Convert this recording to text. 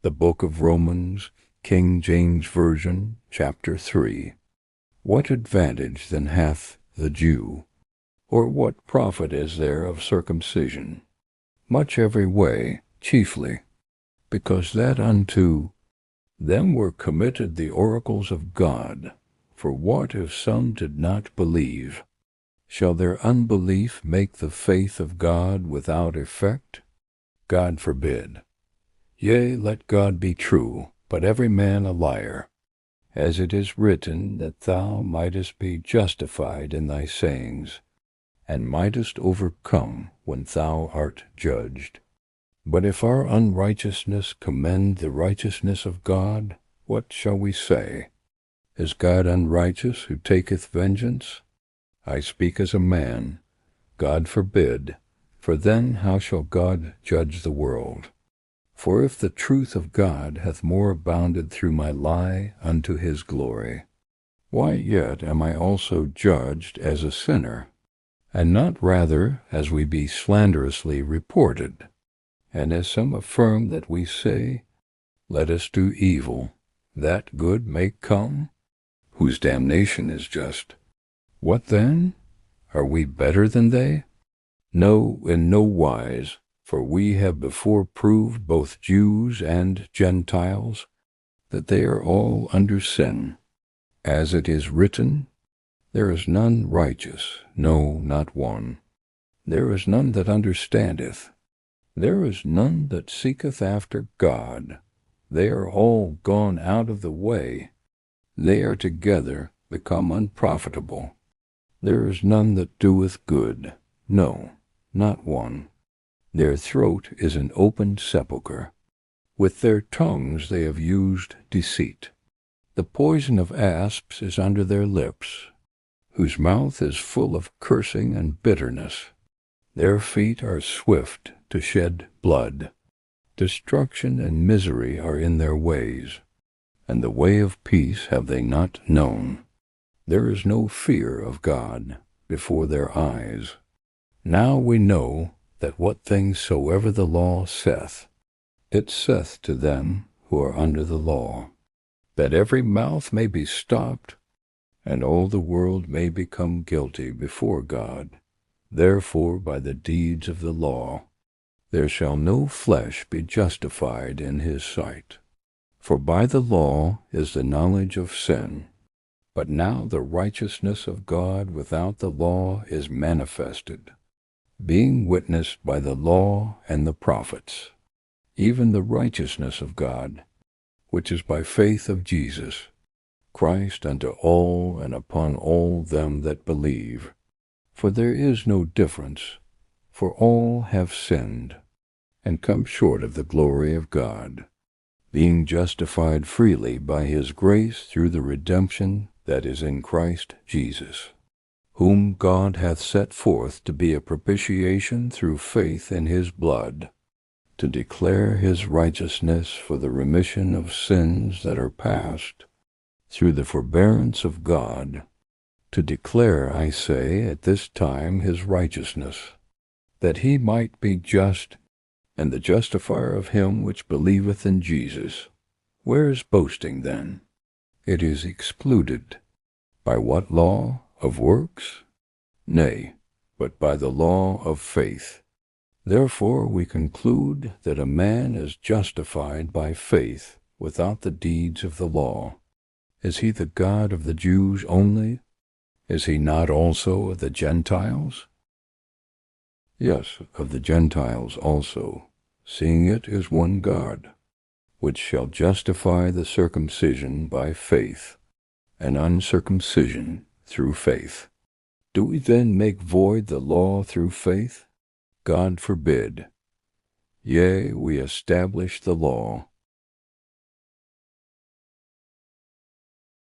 The Book of Romans, King James Version, chapter 3. What advantage then hath the Jew? Or what profit is there of circumcision? Much every way, chiefly, because that unto them were committed the oracles of God. For what if some did not believe? Shall their unbelief make the faith of God without effect? God forbid. Yea, let God be true, but every man a liar. As it is written, that thou mightest be justified in thy sayings, and mightest overcome when thou art judged. But if our unrighteousness commend the righteousness of God, what shall we say? Is God unrighteous who taketh vengeance? I speak as a man. God forbid. For then how shall God judge the world? For if the truth of God hath more abounded through my lie unto his glory, why yet am I also judged as a sinner, and not rather as we be slanderously reported? And as some affirm that we say, Let us do evil, that good may come, whose damnation is just. What then? Are we better than they? No, in no wise. For we have before proved, both Jews and Gentiles, that they are all under sin. As it is written, There is none righteous, no, not one. There is none that understandeth. There is none that seeketh after God. They are all gone out of the way. They are together become unprofitable. There is none that doeth good, no, not one. Their throat is an open sepulchre. With their tongues they have used deceit. The poison of asps is under their lips, whose mouth is full of cursing and bitterness. Their feet are swift to shed blood. Destruction and misery are in their ways, and the way of peace have they not known. There is no fear of God before their eyes. Now we know that what things soever the law saith, it saith to them who are under the law, that every mouth may be stopped, and all the world may become guilty before God. Therefore by the deeds of the law there shall no flesh be justified in his sight. For by the law is the knowledge of sin. But now the righteousness of God without the law is manifested, being witnessed by the law and the prophets, even the righteousness of God, which is by faith of Jesus Christ unto all and upon all them that believe. For there is no difference, for all have sinned, and come short of the glory of God, being justified freely by his grace through the redemption that is in Christ Jesus, whom God hath set forth to be a propitiation through faith in his blood, to declare his righteousness for the remission of sins that are past, through the forbearance of God, to declare, I say, at this time his righteousness, that he might be just, and the justifier of him which believeth in Jesus. Where is boasting then? It is excluded. By what law? Of works? Nay, but by the law of faith. Therefore we conclude that a man is justified by faith without the deeds of the law. Is he the God of the Jews only? Is he not also of the Gentiles? Yes, of the Gentiles also, seeing it is one God, which shall justify the circumcision by faith, and uncircumcision through faith. Do we then make void the law through faith? God forbid. Yea, we establish the law.